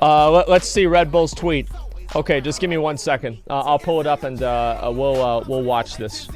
Let's see Red Bull's tweet. Okay, just give me 1 second. I'll pull it up and we'll watch this.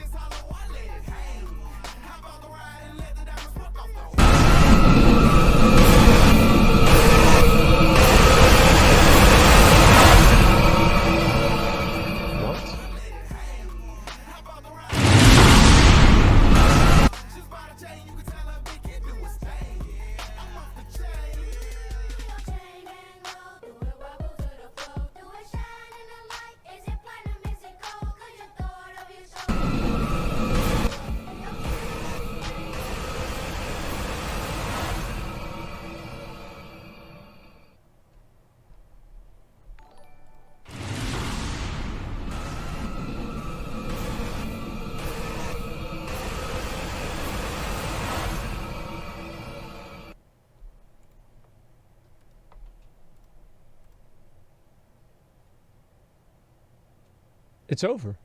It's over.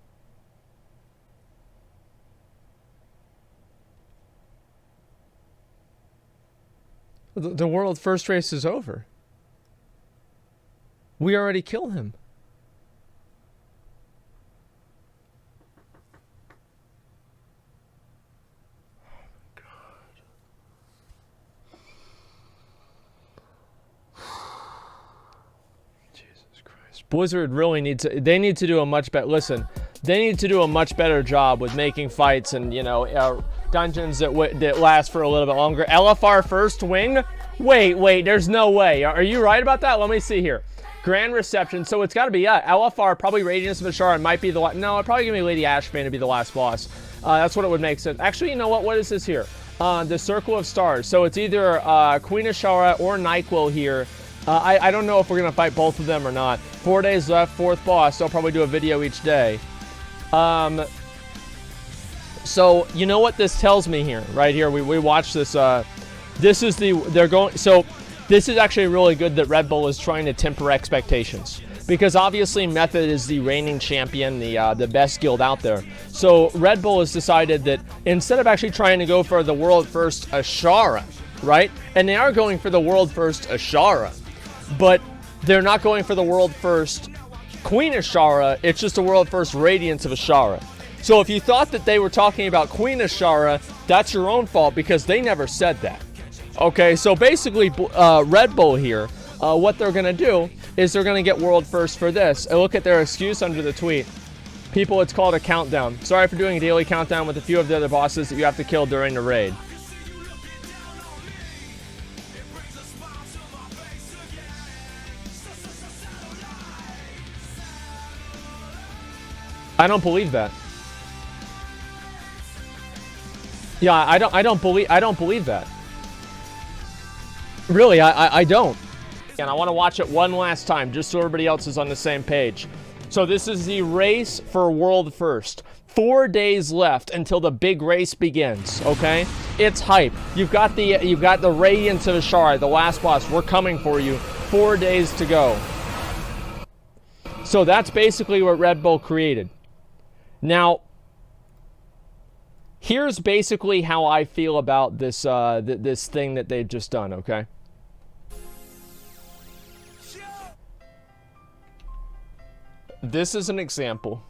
The world first race is over. We already killed him. Blizzard really needs to, they need to do a much better, listen, they need to do a much better job with making fights and, you know, dungeons that last for a little bit longer. LFR first wing? Wait, there's no way. Are you right about that? Let me see here. Grand Reception, so it's got to be, LFR, probably Radiance of Ashara might be the last, no, it'd probably give me Lady Ashbane to be the last boss. That's what it would make sense. Actually, you know what is this here? The Circle of Stars, so it's either Queen Ashara or NyQuil here. I don't know if we're going to fight both of them or not. 4 days left, fourth boss. I'll probably do a video each day. So, you know what this tells me here? Right here, we watched this. This is so this is actually really good that Red Bull is trying to temper expectations. Because obviously Method is the reigning champion, the best guild out there. So Red Bull has decided that instead of actually trying to go for the world first Ashara, right? And they are going for the world first Ashara. But they're not going for the world first Queen Ashara, it's just the world first Radiance of Ashara. So if you thought that they were talking about Queen Ashara, that's your own fault because they never said that. Okay, so basically Red Bull here, what they're going to do is they're going to get world first for this. And look at their excuse under the tweet. People, it's called a countdown. Sorry for doing a daily countdown with a few of the other bosses that you have to kill during the raid. I don't believe that. Yeah, I don't believe that. Really, I don't. And I want to watch it one last time, just so everybody else is on the same page. So this is the race for world first. 4 days left until the big race begins. Okay, it's hype. You've got the Radiance of Ashara, the last boss. We're coming for you. 4 days to go. So that's basically what Red Bull created. Now, here's basically how I feel about this this thing that they've just done, okay? This is an example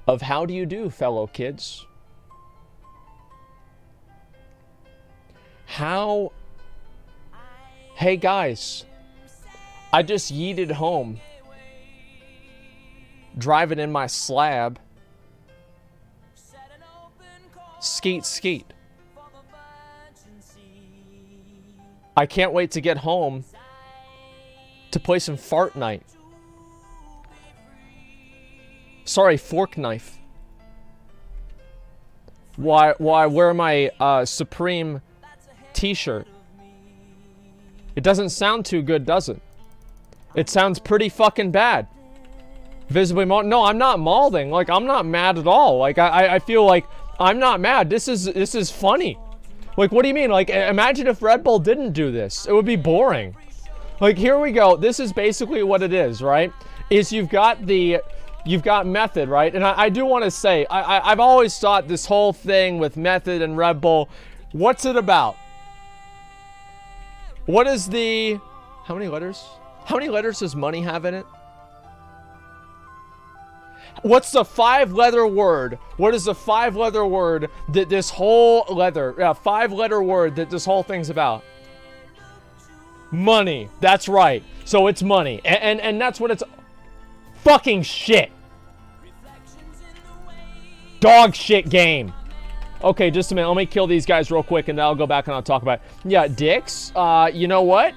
of how do you do, fellow kids? Hey guys, I just yeeted home. Driving in my slab. Skeet, skeet. I can't wait to get home to play some Fart Night. Sorry, Fork Knife. Why wear my Supreme t-shirt? It doesn't sound too good, does it? It sounds pretty fucking bad. Visibly mauled. No, I'm not mauling. Like, I'm not mad at all. Like, I feel like I'm not mad. This is funny. Like, what do you mean? Like, imagine if Red Bull didn't do this. It would be boring. Like, here we go. This is basically what it is, right? Is you've got Method, right? And I do want to say, I've always thought this whole thing with Method and Red Bull, what's it about? What is the How many letters? How many letters does money have in it? What's the 5-letter word? What is the 5-letter word that this whole 5-letter word that this whole thing's about? Money. That's right. So it's money. And that's what it's... Fucking shit. Dog shit game. Okay, just a minute. Let me kill these guys real quick, and then I'll go back and I'll talk about it. Yeah, dicks. You know what?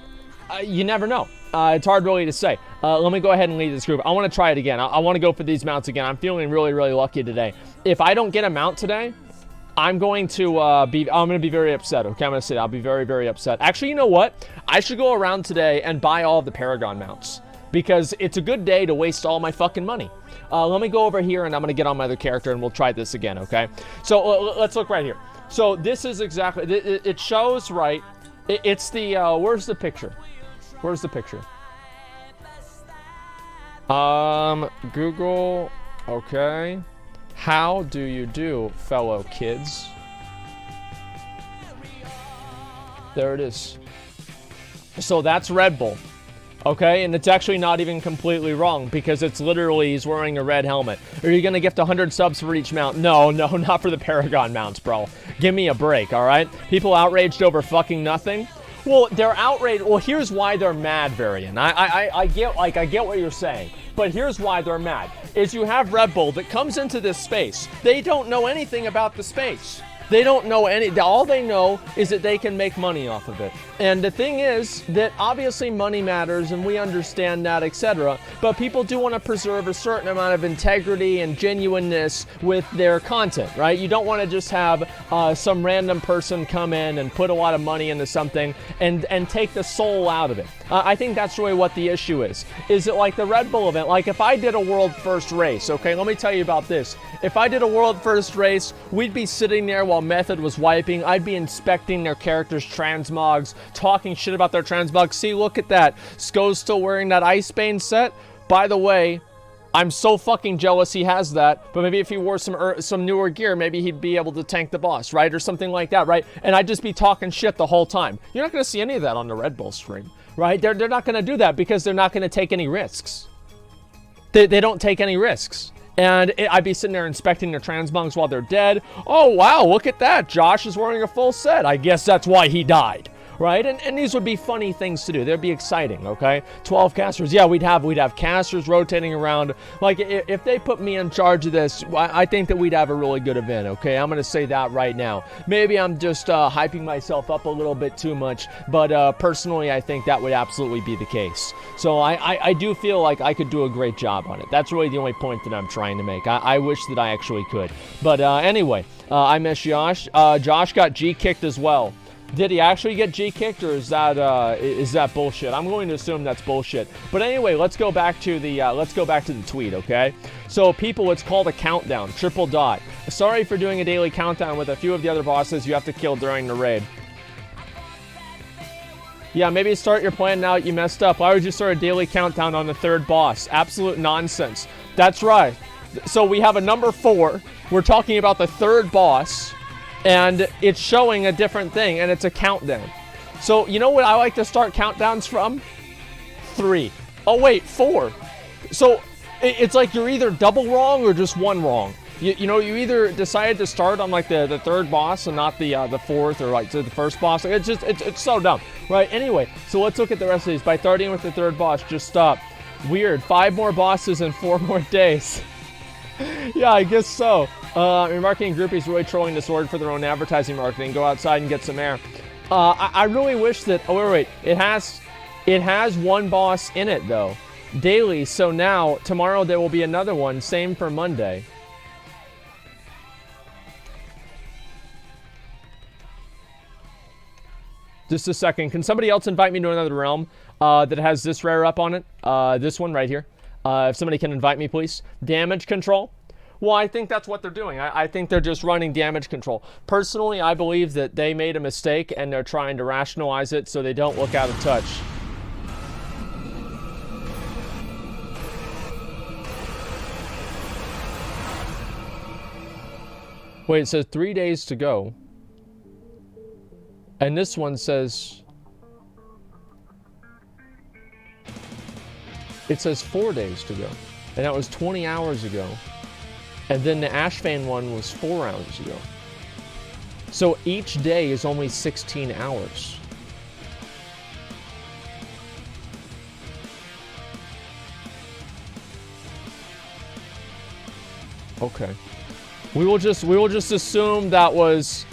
You never know. It's hard really to say. Let me go ahead and lead this group. I want to try it again. I want to go for these mounts again. I'm feeling really, really lucky today. If I don't get a mount today, I'm going to be very upset. Okay, I'm going to say that. I'll be very, very upset. Actually, you know what? I should go around today and buy all of the Paragon mounts, because it's a good day to waste all my fucking money. Let me go over here, and I'm going to get on my other character, and we'll try this again, okay? So let's look right here. So this is exactly, it shows, right? It's the, where's the picture? Where's the picture? Google, okay. How do you do, fellow kids? There it is. So that's Red Bull. Okay, and it's actually not even completely wrong, because it's literally he's wearing a red helmet. Are you going to gift 100 subs for each mount? No, not for the Paragon mounts, bro. Give me a break, all right? People outraged over fucking nothing? Well, they're outraged. Well, here's why they're mad, Varian. I get what you're saying, but here's why they're mad. Is you have Red Bull that comes into this space. They don't know anything about the space. They don't know all they know is that they can make money off of it. And the thing is that obviously money matters, and we understand that, etc. But people do want to preserve a certain amount of integrity and genuineness with their content, right? You don't want to just have some random person come in and put a lot of money into something and take the soul out of it. I think that's really what the issue is. Is it like the Red Bull event? Like if I did a world first race, okay, let me tell you about this. If I did a world first race, we'd be sitting there while Method was wiping. I'd be inspecting their characters' transmogs, talking shit about their transmogs. See, look at that. Sko's still wearing that Icebane set. By the way, I'm so fucking jealous he has that, but maybe if he wore some newer gear, maybe he'd be able to tank the boss, right? Or something like that, right? And I'd just be talking shit the whole time. You're not going to see any of that on the Red Bull stream, right? They're not going to do that because they're not going to take any risks. They don't take any risks. And I'd be sitting there inspecting their transmogs while they're dead. Oh, wow, look at that. Josh is wearing a full set. I guess that's why he died. Right? And these would be funny things to do. They'd be exciting, okay? 12 casters. Yeah, we'd have casters rotating around. Like, if they put me in charge of this, I think that we'd have a really good event, okay? I'm going to say that right now. Maybe I'm just hyping myself up a little bit too much, but personally, I think that would absolutely be the case. So I do feel like I could do a great job on it. That's really the only point that I'm trying to make. I wish that I actually could. But anyway, I miss Josh. Josh got G-kicked as well. Did he actually get G-kicked, or is that bullshit? I'm going to assume that's bullshit. But anyway, let's go back to the tweet, okay? So people, it's called a countdown, triple dot. Sorry for doing a daily countdown with a few of the other bosses you have to kill during the raid. Yeah, maybe start your plan now that you messed up. Why would you start a daily countdown on the third boss? Absolute nonsense. That's right. So we have a number 4. We're talking about the third boss. And it's showing a different thing, and it's a countdown. So, you know what I like to start countdowns from? 3. Oh, wait, 4. So, it's like you're either double wrong or just one wrong. You know, you either decided to start on, like, the third boss and not the fourth or, like, the first boss. It's just, it's so dumb, right? Anyway, so let's look at the rest of these. By starting with the third boss, just stop. Weird. 5 more bosses in 4 more days. Yeah, I guess so. Your marketing group is really trolling this word for their own advertising marketing. Go outside and get some air. I really wish that... Oh, wait. It has one boss in it, though. Daily. So now, tomorrow there will be another one. Same for Monday. Just a second. Can somebody else invite me to another realm that has this rare up on it? This one right here. If somebody can invite me, please. Damage control. Well, I think that's what they're doing. I think they're just running damage control. Personally, I believe that they made a mistake and they're trying to rationalize it so they don't look out of touch. Wait, it says 3 days to go. And this one says... It says 4 days to go. And that was 20 hours ago. And then the Ashfane one was 4 hours ago. So each day is only 16 hours. Okay. We will just assume that was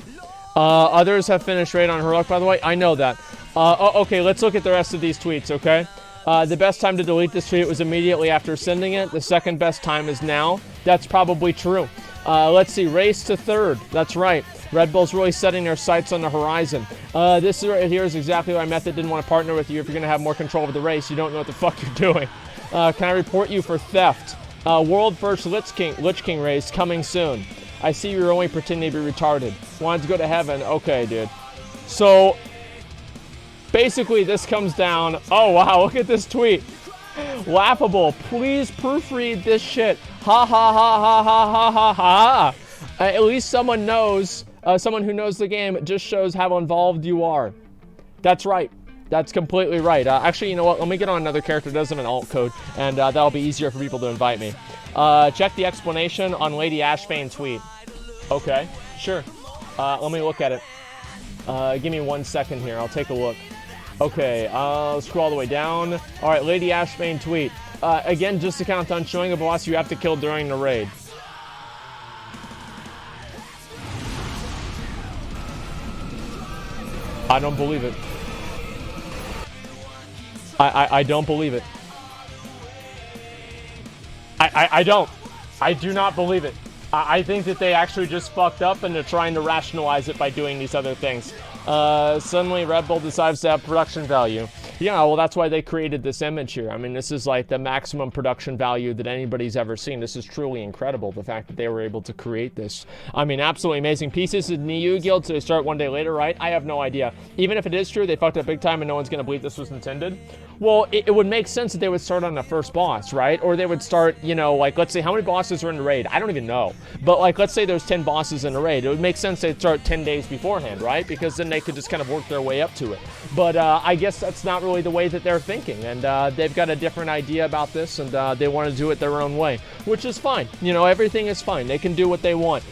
others have finished raid on Herlock, by the way. I know that. Okay, let's look at the rest of these tweets, okay? The best time to delete this tweet was immediately after sending it. The second best time is now. That's probably true. Let's see. Race to third. That's right. Red Bull's really setting their sights on the horizon. This right here is exactly why Method didn't want to partner with you. If you're going to have more control over the race, you don't know what the fuck you're doing. Can I report you for theft? World first Lich King race coming soon. I see you're only pretending to be retarded. Wanted to go to heaven. Okay, dude. So, basically, this comes down... Oh, wow, look at this tweet. Laughable. Please proofread this shit. Ha, ha, ha, ha, ha, ha, ha, ha. At least someone knows, someone who knows the game, it just shows how involved you are. That's right. That's completely right. Actually, you know what? Let me get on another character that doesn't have an alt code, and that'll be easier for people to invite me. Check the explanation on Lady Ashfane tweet. Okay, sure. Let me look at it. Give me 1 second here. I'll take a look. Okay, scroll all the way down. All right, Lady Ashfane tweet. Again, just to count on showing a boss you have to kill during the raid. I don't believe it. I don't believe it. I don't. I do not believe it. I think that they actually just fucked up and they're trying to rationalize it by doing these other things. Suddenly Red Bull decides to have production value. Yeah, well, that's why they created this image here. I mean, this is like the maximum production value that anybody's ever seen. This is truly incredible, the fact that they were able to create this. I mean, absolutely amazing. Pieces of Niu Guild, so they start one day later, right? I have no idea. Even if it is true, they fucked up big time and no one's going to believe this was intended. Well, it would make sense that they would start on the first boss, right? Or they would start, you know, like, let's say, how many bosses are in the raid? I don't even know. But, like, let's say there's 10 bosses in the raid. It would make sense they'd start 10 days beforehand, right? Because then they could just kind of work their way up to it. But I guess that's not really the way that they're thinking. And they've got a different idea about this, and they want to do it their own way, which is fine. You know, everything is fine. They can do what they want.